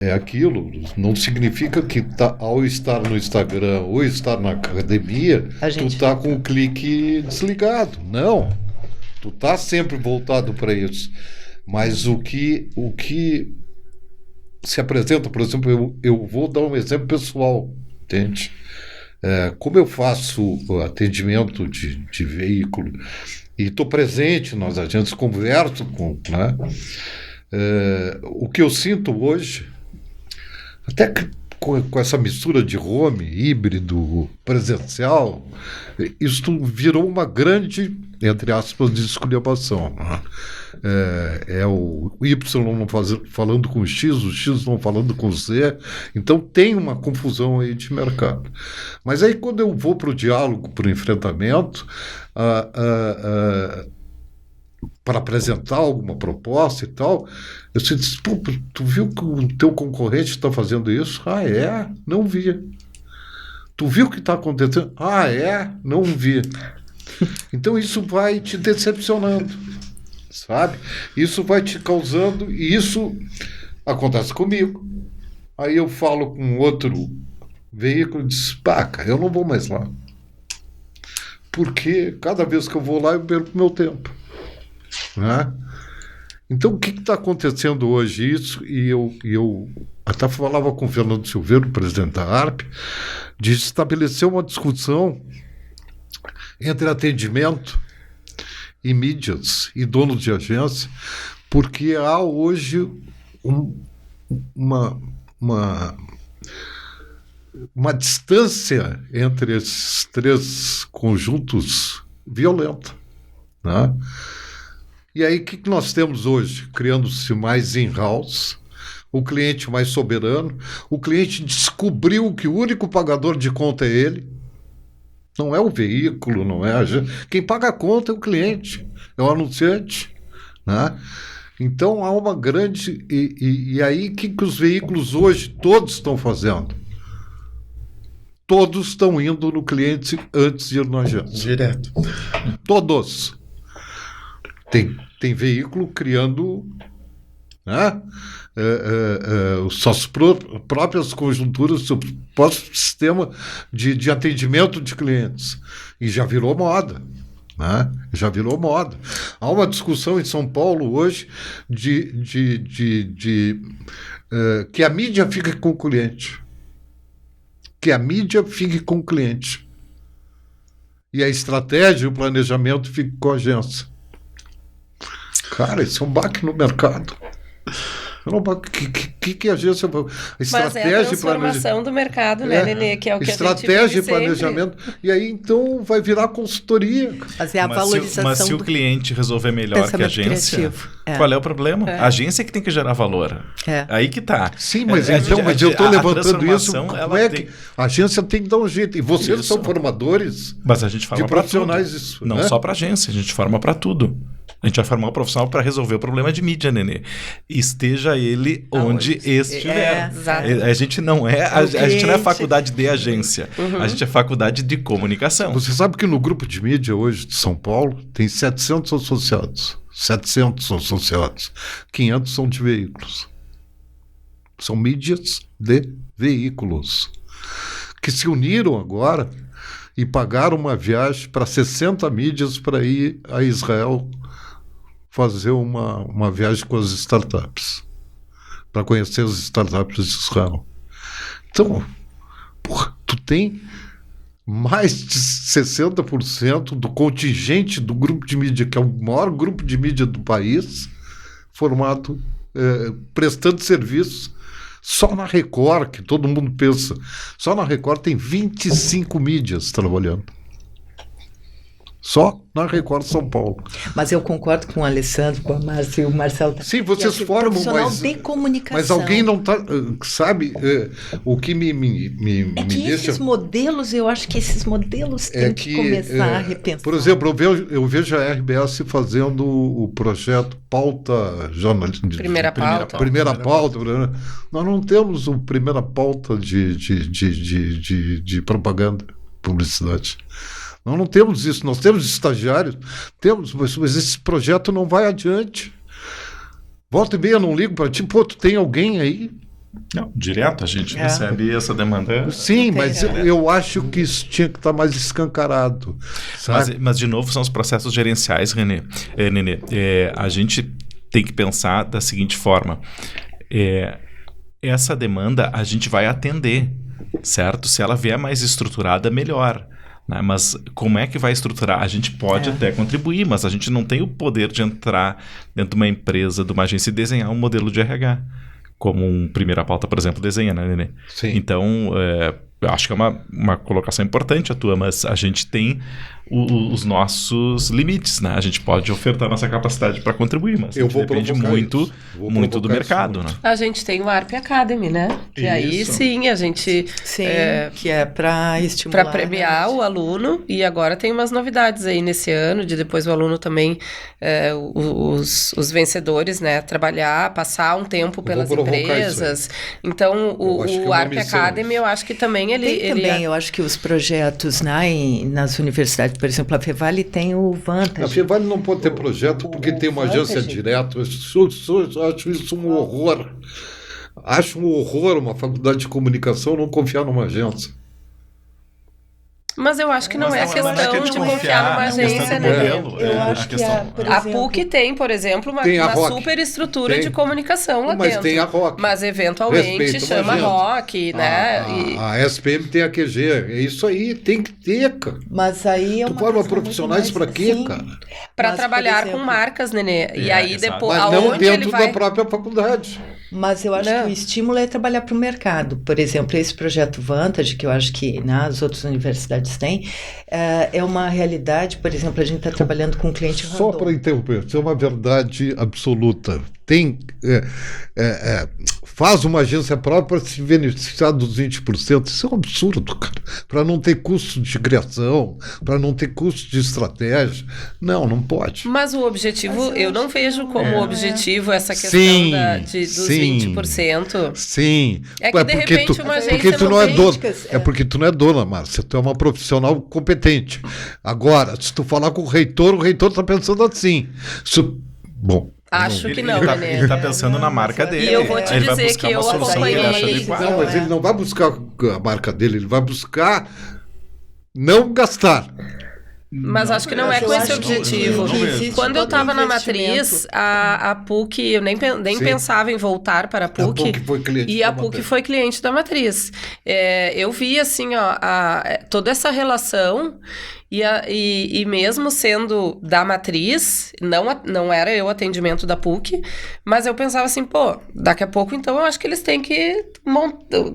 é aquilo. Não significa que ao estar no Instagram ou estar na academia, tu tá com o clique desligado. Não. Tu tá sempre voltado para isso. Mas o que se apresenta, por exemplo, eu vou dar um exemplo pessoal, entende? Como eu faço atendimento de veículo e estou presente nas agências, converso com, né? O que eu sinto hoje, até que com essa mistura de home, híbrido, presencial, isso virou uma grande, entre aspas, de esculhambação. Né? O Y não falando com o X não falando com o Z. Então tem uma confusão aí de mercado. Mas aí quando eu vou para o diálogo, para o enfrentamento, para apresentar alguma proposta e tal, eu disse, pô, tu viu que o teu concorrente está fazendo isso? Ah, é? Não vi. Tu viu o que está acontecendo? Ah, é? Não vi. Então isso vai te decepcionando, sabe? Isso vai te causando, e isso acontece comigo. Aí eu falo com outro veículo e diz, cara, eu não vou mais lá. Porque cada vez que eu vou lá eu perco meu tempo. Né? Então o que está acontecendo hoje isso, e eu até falava com o Fernando Silveira, o presidente da ARP, de estabelecer uma discussão entre atendimento e mídias e donos de agência, porque há hoje uma distância entre esses três conjuntos violenta, né? E aí, o que nós temos hoje? Criando-se mais in-house, o cliente mais soberano, o cliente descobriu que o único pagador de conta é ele, não é o veículo, não é a gente. Quem paga a conta é o cliente, é o anunciante, né? Então, há uma grande... E aí, o que os veículos hoje todos estão fazendo? Todos estão indo no cliente antes de ir na agência. Direto. Todos. Tem veículo criando, né, suas próprias conjunturas, seu próprio sistema de atendimento de clientes. E já virou moda. Né? Já virou moda. Há uma discussão em São Paulo hoje que a mídia fique com o cliente. Que a mídia fique com o cliente. E a estratégia e o planejamento fiquem com a agência. Cara, isso é um baque no mercado. Que a agência... Mas é a transformação do mercado, né, Nenê? Que é o que estratégia a gente e planejamento. E aí, então, vai virar consultoria. Mas é a valorização. Mas se o cliente resolver melhor que a agência, qual é o problema? A agência que tem que gerar valor. Aí que tá. Sim, mas eu estou levantando isso. Como é que a agência tem que dar um jeito? E vocês são formadores, mas a gente forma de profissionais isso. Não, né? Só para agência, a gente forma para tudo. A gente vai formar um profissional para resolver o problema de mídia, Nenê. Esteja ele onde estiver. A gente não é a gente não é faculdade de agência. A gente é faculdade de comunicação. Você sabe que no grupo de mídia hoje de São Paulo tem 700 associados. 700 associados. 500 são de veículos. São mídias de veículos. Que se uniram agora e pagaram uma viagem para 60 mídias para ir a Israel fazer uma viagem com as startups, para conhecer as startups de Israel. Então, tu tem mais de 60% do contingente do grupo de mídia, que é o maior grupo de mídia do país, formado, prestando serviço. Só na Record, que todo mundo pensa, só na Record tem 25 mídias trabalhando. Só na Record São Paulo. Mas eu concordo com o Alessandro, com a Márcia e o Marcelo. Sim, vocês formam, profissional de comunicação. Mas alguém não está... Sabe, o que me deixa... Esses modelos, eu acho que esses modelos têm que começar a repensar. Por exemplo, eu vejo a RBS fazendo o projeto Pauta Jornalista. Primeira pauta. Primeira pauta. Nós não temos o primeira pauta de propaganda, publicidade. Nós não temos isso, nós temos estagiários, mas esse projeto não vai adiante. Volta e meia, não ligo para ti, tu tem alguém aí? Não, direto a gente recebe essa demanda. Sim, mas eu acho que isso tinha que estar mais escancarado. Mas, de novo, são os processos gerenciais, Nenê. A gente tem que pensar da seguinte forma. Essa demanda a gente vai atender, certo? Se ela vier mais estruturada, melhor. Né? Mas como é que vai estruturar? A gente pode até contribuir, mas a gente não tem o poder de entrar dentro de uma empresa, de uma agência e desenhar um modelo de RH. Como Primeira Pauta, por exemplo, desenha, né, Nenê? Sim. Então, eu acho que é uma colocação importante a tua, mas a gente tem os nossos limites, né? A gente pode ofertar nossa capacidade para contribuir, mas depende muito do mercado, né? A gente tem o ARP Academy, né? Que aí sim, a gente... Sim, que é para estimular... Para premiar o aluno, e agora tem umas novidades aí nesse ano, de depois o aluno também, os vencedores, né? Trabalhar, passar um tempo pelas empresas. Então, o ARP Academy, eu acho que também eu acho que os projetos nas universidades, por exemplo, a Fevale tem o Vantage. A Fevale não pode ter projeto porque tem uma agência direta. Eu acho isso um horror. Acho um horror uma faculdade de comunicação não confiar numa agência. Mas eu acho que não é questão de confiar numa agência, né? Eu acho que a PUC tem, por exemplo, uma super estrutura de comunicação lá dentro. Mas tem a ROC. Mas eventualmente chama ROC, né? A SPM tem a QG. É isso aí, tem que ter, cara. Mas aí tu forma profissionais para quê, cara? Para trabalhar com marcas, Nenê. E aí depois... Mas não dentro da própria faculdade. Mas eu acho que o estímulo é trabalhar para o mercado. Por exemplo, esse projeto Vantage, que eu acho que nas outras universidades tem, é uma realidade. Por exemplo, a gente está trabalhando com um cliente Só para interromper, isso é uma verdade absoluta. Faz uma agência própria para se beneficiar dos 20%. Isso é um absurdo, cara. Para não ter custo de criação, para não ter custo de estratégia. Não pode. Mas o objetivo, eu não vejo como objetivo essa questão dos 20%. Sim. É que de repente uma agência porque tu não é dona. É porque tu não é dona, Márcia. Tu é uma profissional competente. Agora, se tu falar com o reitor está pensando assim. Bom. Acho que não, né? Ele está pensando na marca dele. E eu vou te dizer que eu acompanhei... Não, mas ele não vai buscar a marca dele, ele vai buscar não gastar. Mas acho que não é com esse objetivo. Quando eu estava na matriz, a PUC, eu nem pensava em voltar para a PUC. E a PUC foi cliente da matriz. Eu vi, assim, toda essa relação... E mesmo sendo da matriz, não era eu atendimento da PUC, mas eu pensava assim, daqui a pouco então eu acho que eles têm que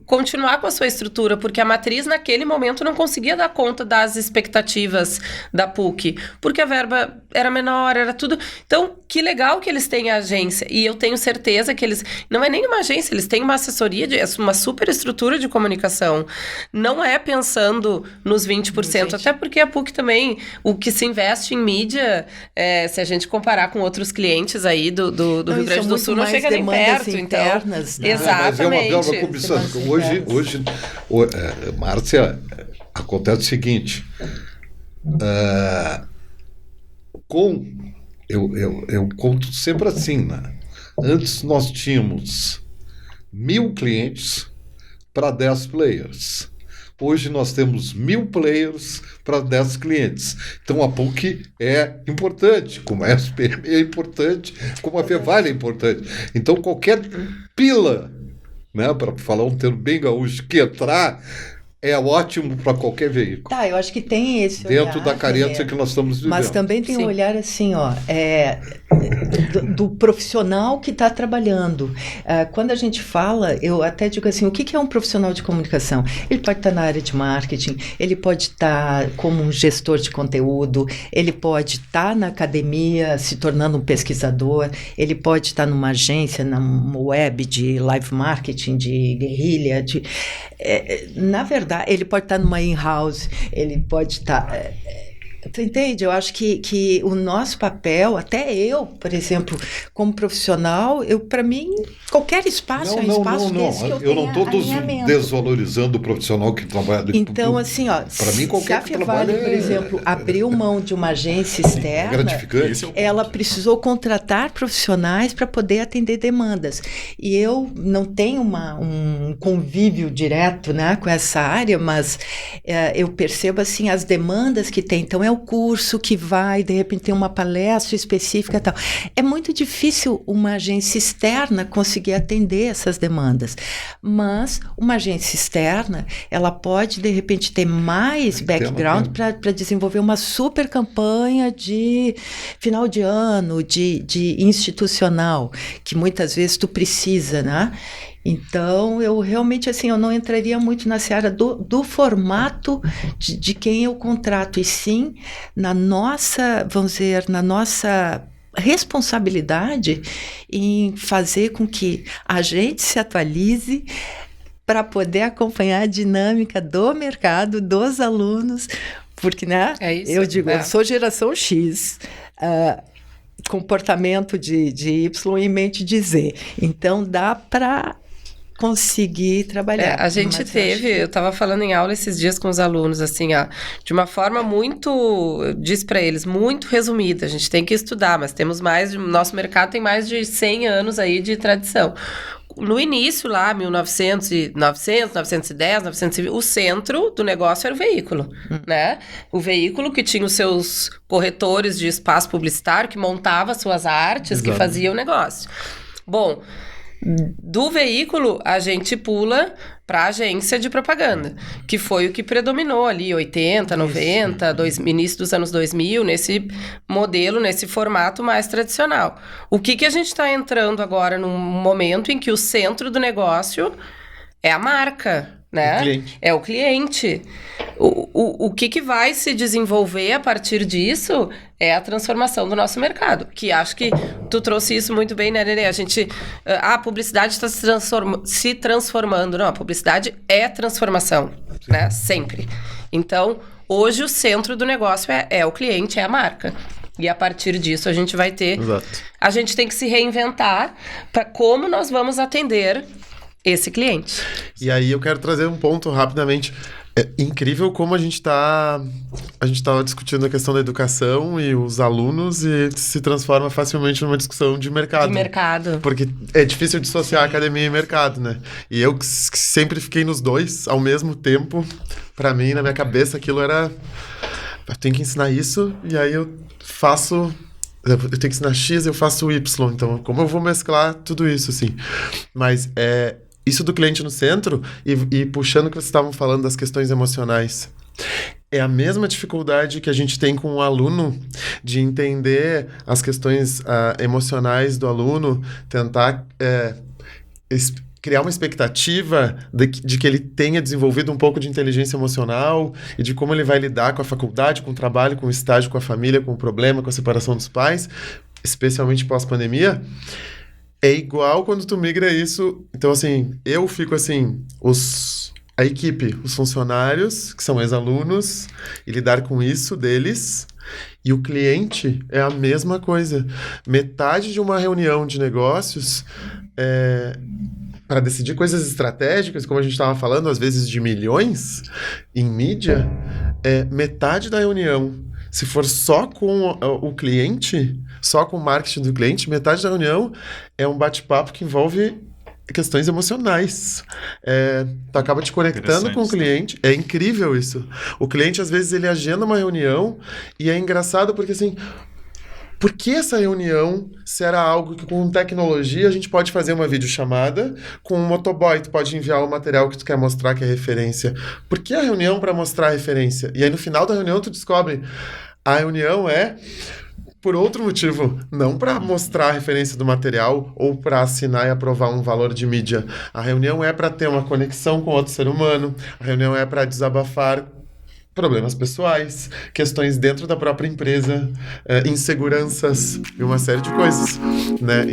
continuar com a sua estrutura, porque a matriz naquele momento não conseguia dar conta das expectativas da PUC, porque a verba era menor, era tudo. Então, que legal que eles têm a agência, e eu tenho certeza que eles, não é nem uma agência, eles têm uma assessoria, uma super estrutura de comunicação. Não é pensando nos 20%, até porque a PUC também, o que se investe em mídia, se a gente comparar com outros clientes aí do Rio Grande do Sul, não chega nem perto. Internas, então, exatamente. Mas é uma verba cobiçada. Hoje, Márcia, acontece o seguinte, eu conto sempre assim, né? Antes nós tínhamos 1.000 clientes para 10 players. Hoje nós temos 1.000 players para 10 clientes. Então a PUC é importante, como a SPM é importante, como a Fevale é importante. Então qualquer pila, né, para falar um termo bem gaúcho, que entrar, é ótimo para qualquer veículo. Tá, eu acho que tem esse dentro olhar, da carência que nós estamos vivendo. Mas também tem um olhar assim, do profissional que está trabalhando. Quando a gente fala, eu até digo assim, o que é um profissional de comunicação? Ele pode estar na área de marketing, ele pode estar como um gestor de conteúdo, ele pode estar na academia se tornando um pesquisador, ele pode estar numa agência, numa web de live marketing, de guerrilha, na verdade, ele pode estar numa in-house, ele pode estar... Tu entende? Eu acho que o nosso papel, até eu, por exemplo, como profissional, para mim, qualquer espaço é um espaço desse que eu não estou desvalorizando o profissional que trabalha. Então, assim, para mim, qualquer se a Fevale, por exemplo, abriu mão de uma agência externa, ela precisou contratar profissionais para poder atender demandas. E eu não tenho um convívio direto, né, com essa área, mas eu percebo, assim, as demandas que tem. Então, é o curso que vai, de repente tem uma palestra específica e tal. É muito difícil uma agência externa conseguir atender essas demandas, mas uma agência externa, ela pode, de repente, ter mais background para desenvolver uma super campanha de final de ano, de institucional, que muitas vezes tu precisa, né? Então, eu realmente, assim, eu não entraria muito na seara do formato de quem eu contrato, e sim na nossa, vamos dizer, na nossa responsabilidade em fazer com que a gente se atualize para poder acompanhar a dinâmica do mercado, dos alunos, porque, né, eu digo, eu sou geração X, comportamento de Y e mente de Z, então dá para conseguir trabalhar. A gente eu estava falando em aula esses dias com os alunos, assim, de uma forma muito, eu disse para eles, muito resumida, a gente tem que estudar, mas temos nosso mercado tem mais de 100 anos aí de tradição. No início lá, 910, 920, o centro do negócio era o veículo, né? O veículo que tinha os seus corretores de espaço publicitário, que montava suas artes, que fazia o negócio. Bom, do veículo, a gente pula para a agência de propaganda, que foi o que predominou ali, 80, 90, início dos anos 2000, nesse modelo, nesse formato mais tradicional. O que a gente está entrando agora num momento em que o centro do negócio é a marca, né? O cliente. É o cliente. O que vai se desenvolver a partir disso é a transformação do nosso mercado, que acho que tu trouxe isso muito bem, né, Nenê? A publicidade está se transformando. Não, a publicidade é transformação, né? Sempre. Então, hoje o centro do negócio é o cliente, é a marca. E a partir disso a gente vai ter... Exato. A gente tem que se reinventar para como nós vamos atender esse cliente. E aí eu quero trazer um ponto rapidamente. É incrível como a gente estava discutindo a questão da educação e os alunos, e se transforma facilmente numa discussão de mercado. De mercado. Porque é difícil dissociar academia e mercado, né? E eu sempre fiquei nos dois ao mesmo tempo. Para mim, na minha cabeça, aquilo era... Eu tenho que ensinar isso, e aí eu faço... Eu tenho que ensinar X, eu faço Y. Então, como eu vou mesclar tudo isso, assim? Mas isso do cliente no centro, e puxando o que vocês estavam falando das questões emocionais, é a mesma dificuldade que a gente tem com o aluno de entender as questões emocionais do aluno, tentar criar uma expectativa de que ele tenha desenvolvido um pouco de inteligência emocional e de como ele vai lidar com a faculdade, com o trabalho, com o estágio, com a família, com o problema, com a separação dos pais, especialmente pós-pandemia. É igual quando tu migra isso. Então, assim, eu fico assim, a equipe, os funcionários, que são ex-alunos, e lidar com isso deles, e o cliente é a mesma coisa. Metade de uma reunião de negócios para decidir coisas estratégicas, como a gente estava falando, às vezes de milhões, em mídia, metade da reunião, se for só com o cliente, só com o marketing do cliente, metade da reunião é um bate-papo que envolve questões emocionais. Tu acaba te conectando com o cliente. É incrível isso. O cliente, às vezes, ele agenda uma reunião e é engraçado porque, assim... Por que essa reunião, se era algo que com tecnologia a gente pode fazer uma videochamada, com um motoboy tu pode enviar o material que tu quer mostrar que é referência? Por que a reunião para mostrar a referência? E aí no final da reunião tu descobre, a reunião é por outro motivo, não para mostrar a referência do material ou para assinar e aprovar um valor de mídia. A reunião é para ter uma conexão com outro ser humano, a reunião é para desabafar problemas pessoais, questões dentro da própria empresa, inseguranças e uma série de coisas, né?